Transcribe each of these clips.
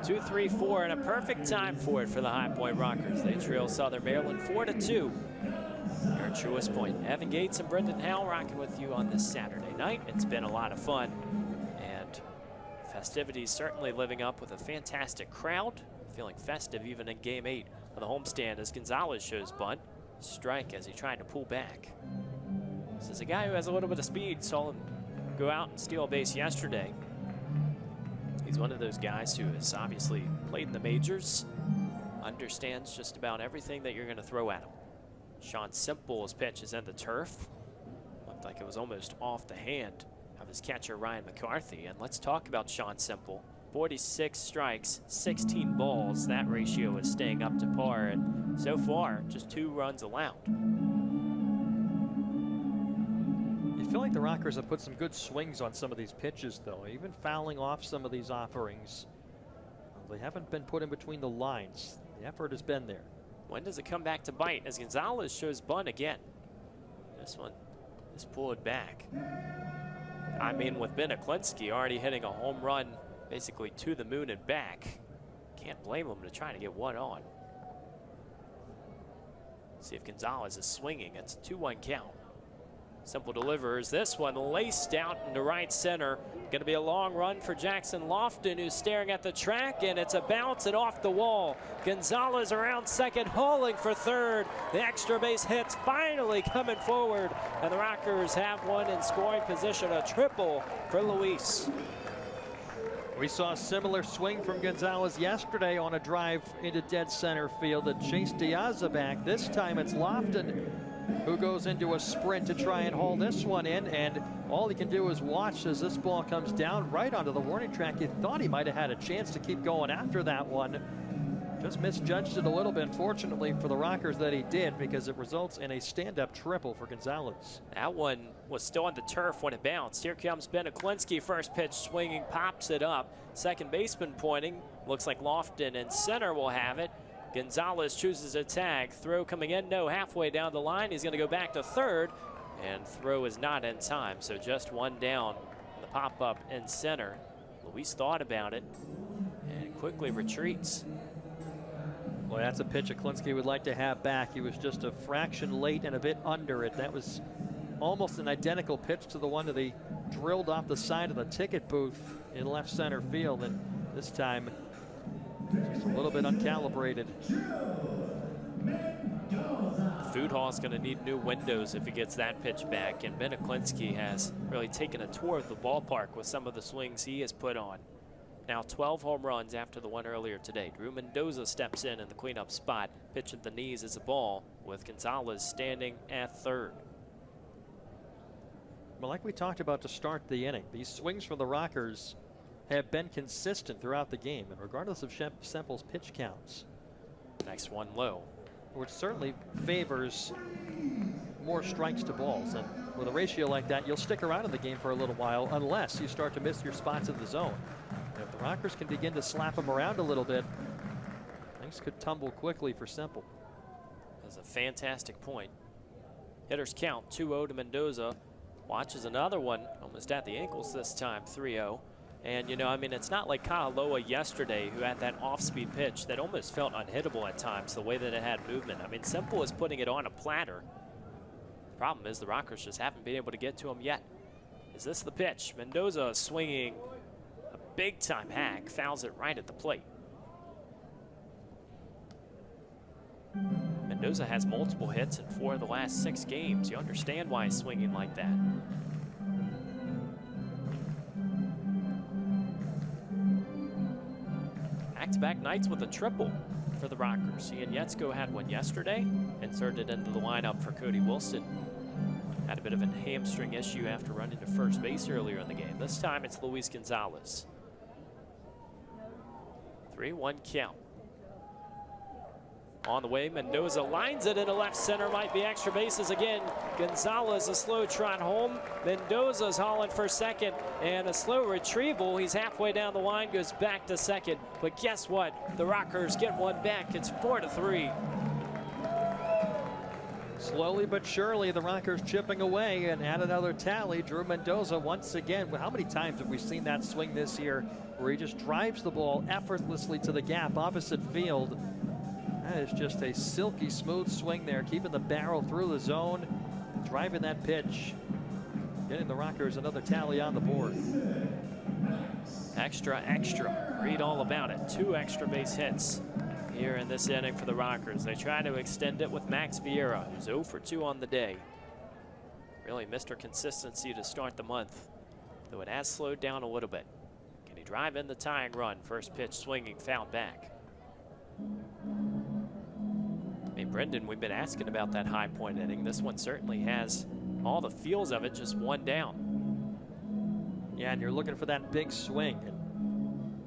2-3-4, and a perfect time for it for the High Point Rockers. They trail Southern Maryland 4-2 here at Truist Point. Evan Gates and Brendan Howell rocking with you on this Saturday night. It's been a lot of fun, and festivities certainly living up with a fantastic crowd. Feeling festive even in Game 8 of the homestand as Gonzalez shows bunt. Strike as he tried to pull back. This is a guy who has a little bit of speed. Saw him go out and steal a base yesterday. He's one of those guys who has obviously played in the majors, understands just about everything that you're going to throw at him. Sean Simple's pitch is in the turf. Looked like it was almost off the hand of his catcher Ryan McCarthy. And let's talk about Sean Simple. 46 strikes, 16 balls. That ratio is staying up to par, and so far, just 2 runs allowed. You feel like the Rockers have put some good swings on some of these pitches, though, even fouling off some of these offerings. They haven't been put in between the lines. The effort has been there. When does it come back to bite? As Gonzalez shows bunt again. This one is pulled back. I mean, with Ben Aklinski already hitting a home run basically to the moon and back, can't blame him to try to get one on. See if Gonzalez is swinging. It's a 2-1 count. Simple delivers this one laced out into right center. Going to be a long run for Jackson Lofton, who's staring at the track, and it's a bounce and off the wall. Gonzalez around second, hauling for third. The extra base hits finally coming forward, and the Rockers have one in scoring position, a triple for Luis. We saw a similar swing from Gonzalez yesterday on a drive into dead center field that chased Diaza back. This time it's Lofton who goes into a sprint to try and haul this one in, and all he can do is watch as this ball comes down right onto the warning track. He thought he might have had a chance to keep going after that one. Just misjudged it a little bit, fortunately for the Rockers that he did, because it results in a stand-up triple for Gonzalez. That one was still on the turf when it bounced. Here comes Ben Aklinski, first pitch swinging, pops it up. Second baseman pointing, looks like Lofton in center will have it. Gonzalez chooses a tag. Throw coming in, no, halfway down the line. He's going to go back to third, and throw is not in time, so just one down. The pop-up in center. Luis thought about it and quickly retreats. Well, that's a pitch Aklinski would like to have back. He was just a fraction late and a bit under it. That was almost an identical pitch to the one that he drilled off the side of the ticket booth in left center field, and this time just a little bit uncalibrated. Food Hall's going to need new windows if he gets that pitch back, and Ben Aklinski has really taken a tour of the ballpark with some of the swings he has put on. Now 12 home runs after the one earlier today. Drew Mendoza steps in the cleanup spot. Pitch at the knees is a ball, with Gonzalez standing at third. Well, like we talked about to start the inning, these swings from the Rockers have been consistent throughout the game, and regardless of Semple's pitch counts. Next one low. Which certainly favors more strikes to balls, and with a ratio like that, you'll stick around in the game for a little while unless you start to miss your spots in the zone. And if the Rockers can begin to slap them around a little bit, things could tumble quickly for Semple. That's a fantastic point. Hitters count 2-0 to Mendoza. Watches another one, almost at the ankles this time, 3-0. And, you know, I mean, it's not like Kahaloa yesterday, who had that off-speed pitch that almost felt unhittable at times, the way that it had movement. I mean, Semple is putting it on a platter. Problem is the Rockers just haven't been able to get to him yet. Is this the pitch? Mendoza swinging a big-time hack, fouls it right at the plate. Mendoza has multiple hits in 4 of the last 6 games. You understand why he's swinging like that. Back-to-back nights with a triple for the Rockers. Ian Yetzko had one yesterday, inserted into the lineup for Cody Wilson. Had a bit of a hamstring issue after running to first base earlier in the game. This time it's Luis Gonzalez. 3-1 count. On the way, Mendoza lines it into left center, might be extra bases again. Gonzalez a slow trot home. Mendoza's hauling for second, and a slow retrieval. He's halfway down the line, goes back to second. But guess what? The Rockers get one back. It's 4-3. Slowly but surely, the Rockers chipping away and add another tally. Drew Mendoza once again. How many times have we seen that swing this year where he just drives the ball effortlessly to the gap opposite field? That is just a silky smooth swing there, keeping the barrel through the zone, driving that pitch, getting the Rockers another tally on the board. Extra, extra. Read all about it. 2 extra base hits here in this inning for the Rockers. They try to extend it with Max Vieira, who's 0 for 2 on the day. Really Mr. Consistency to start the month, though it has slowed down a little bit. Can he drive in the tying run? First pitch swinging, foul back. Hey, Brendan, we've been asking about that High Point inning. This one certainly has all the feels of it, just 1 down. Yeah, and you're looking for that big swing.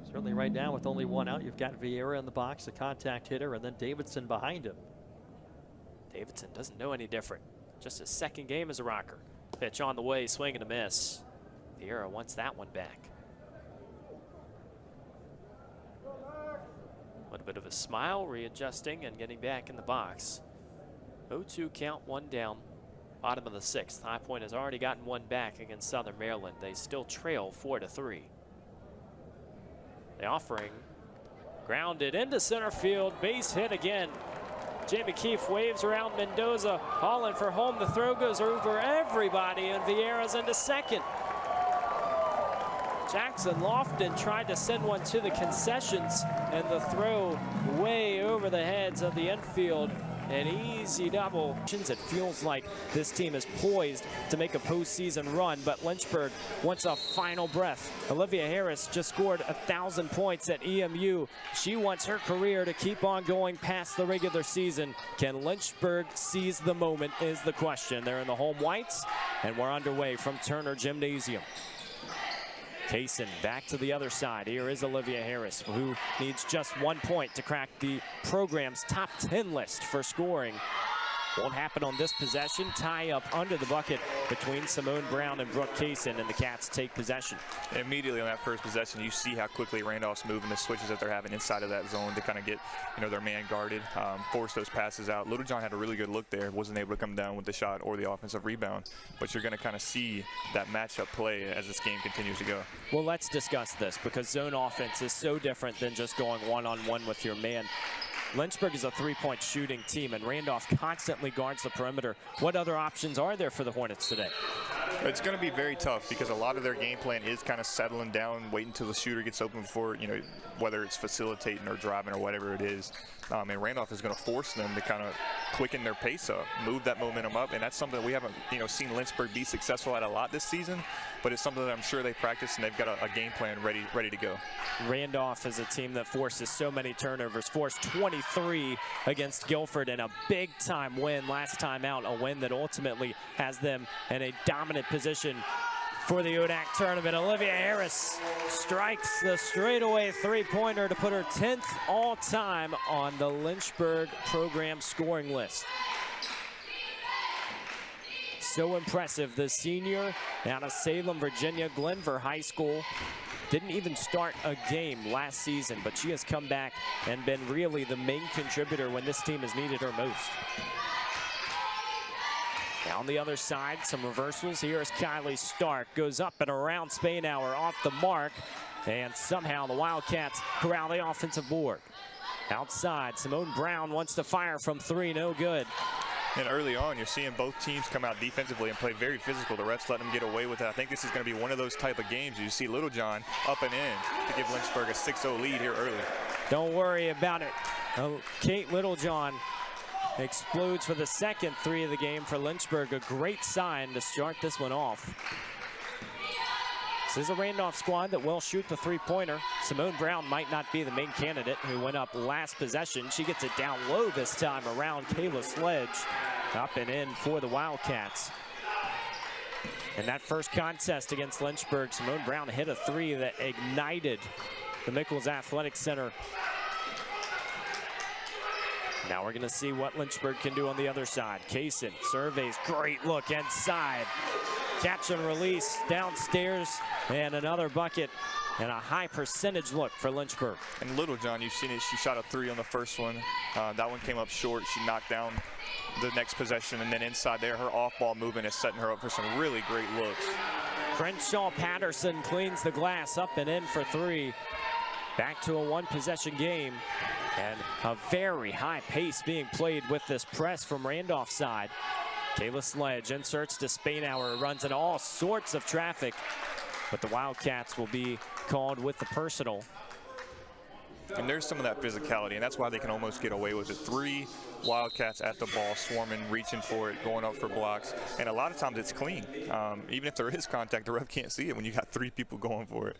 Certainly right now with only 1 out, you've got Vieira in the box, a contact hitter, and then Davidson behind him. Davidson doesn't know any different. Just his 2nd game as a Rocker. Pitch on the way, swing and a miss. Vieira wants that one back. A little bit of a smile, readjusting and getting back in the box. 0-2 count, 1 down. Bottom of the 6th. High Point has already gotten 1 back against Southern Maryland. They still trail 4-3. The offering grounded into center field, base hit again. Jamie Keefe waves around Mendoza, hauling for home. The throw goes over everybody, and Vieira's into second. Jackson Lofton tried to send one to the concessions, and the throw way over the heads of the infield. An easy double. It feels like this team is poised to make a postseason run, but Lynchburg wants a final breath. Olivia Harris just scored 1,000 points at EMU. She wants her career to keep on going past the regular season. Can Lynchburg seize the moment is the question. They're in the home whites, and we're underway from Turner Gymnasium. Kaysen back to the other side. Here is Olivia Harris, who needs just 1 point to crack the program's top 10 list for scoring. Won't happen on this possession. Tie up under the bucket between Simone Brown and Brooke Kaysen, and the Cats take possession. Immediately on that first possession, you see how quickly Randolph's moving, the switches that they're having inside of that zone to kind of get, their man guarded, force those passes out. Littlejohn had a really good look there, wasn't able to come down with the shot or the offensive rebound, but you're going to kind of see that matchup play as this game continues to go. Well, let's discuss this, because zone offense is so different than just going one-on-one with your man. Lynchburg is a 3-point shooting team, and Randolph constantly guards the perimeter. What other options are there for the Hornets today? It's going to be very tough because a lot of their game plan is kind of settling down, waiting until the shooter gets open before, whether it's facilitating or driving or whatever it is. And Randolph is going to force them to kind of quicken their pace up, move that momentum up, and that's something that we haven't, seen Lynchburg be successful at a lot this season, but it's something that I'm sure they practice and they've got a game plan ready to go. Randolph is a team that forces so many turnovers, forced 23 against Guilford in a big-time win last time out, a win that ultimately has them in a dominant position for the ODAC tournament. Olivia Harris strikes the straightaway 3-pointer to put her 10th all-time on the Lynchburg program scoring list. So impressive. The senior out of Salem, Virginia, Glenver High School. Didn't even start a game last season, but she has come back and been really the main contributor when this team has needed her most. On the other side, some reversals. Here is Kylie Stark. Goes up and around Spainhour, off the mark. And somehow the Wildcats corral the offensive board. Outside, Simone Brown wants to fire from 3, no good. And early on, you're seeing both teams come out defensively and play very physical. The refs let them get away with it. I think this is going to be one of those type of games. You see Littlejohn up and in to give Lynchburg a 6-0 lead here early. Don't worry about it. Kate Littlejohn explodes for the second 3 of the game for Lynchburg. A great sign to start this one off. This is a Randolph squad that will shoot the 3-pointer. Simone Brown might not be the main candidate who went up last possession. She gets it down low this time around Kayla Sledge. Up and in for the Wildcats. In that first contest against Lynchburg, Simone Brown hit a 3 that ignited the Nichols Athletic Center. Now we're going to see what Lynchburg can do on the other side. Kaysen surveys, great look inside. Catch and release downstairs, and another bucket and a high percentage look for Lynchburg. And Littlejohn, you've seen it. She shot a 3 on the first one. That one came up short. She knocked down the next possession, and then inside there, her off-ball movement is setting her up for some really great looks. Crenshaw Patterson cleans the glass up and in for 3. Back to a one-possession game, and a very high pace being played with this press from Randolph's side. Kayla Sledge inserts to Spainhour, runs in all sorts of traffic, but the Wildcats will be called with the personal. And there's some of that physicality, and that's why they can almost get away with it. 3 Wildcats at the ball, swarming, reaching for it, going up for blocks, and a lot of times it's clean. Even if there is contact, the ref can't see it when you got 3 people going for it.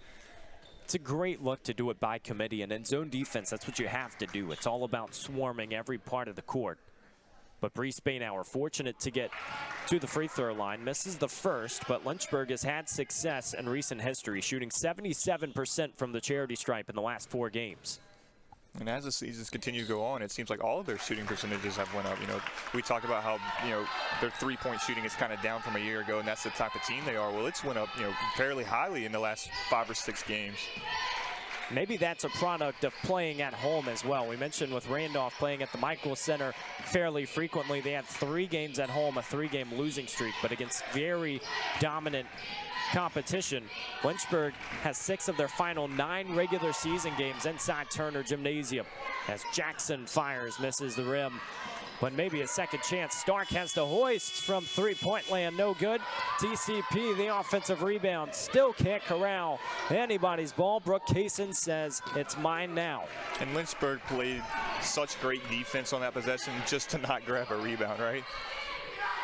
It's a great look to do it by committee, and in zone defense, that's what you have to do. It's all about swarming every part of the court. But Bree Spainhour fortunate to get to the free throw line, misses the first, but Lynchburg has had success in recent history, shooting 77% from the charity stripe in the last 4 games. And as the seasons continue to go on, it seems like all of their shooting percentages have went up. You know, we talk about how, you know, their three-point shooting is kind of down from a year ago, and that's the type of team they are. Well, it's went up, you know, fairly highly in the last 5 or 6 games. Maybe that's a product of playing at home as well. We mentioned with Randolph playing at the Michael Center fairly frequently. They had 3 games at home, a 3-game losing streak, but against very dominant competition. Lynchburg has 6 of their final 9 regular season games inside Turner Gymnasium. As Jackson fires, misses the rim. But maybe a second chance. Stark has to hoist from 3-point land, no good. TCP, the offensive rebound, still can't corral anybody's ball. Brooke Kaysen says, it's mine now. And Lynchburg played such great defense on that possession just to not grab a rebound, right?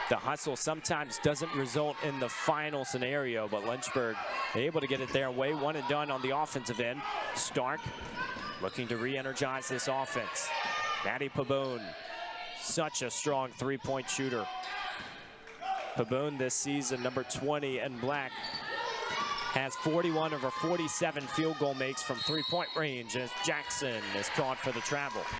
The hustle sometimes doesn't result in the final scenario, but Lynchburg able to get it their way. 1 and done on the offensive end. Stark looking to re-energize this offense. Maddie Pabon, such a strong 3-point shooter. Pabon this season, number 20 in black, has 41 of her 47 field goal makes from 3-point range as Jackson is caught for the travel.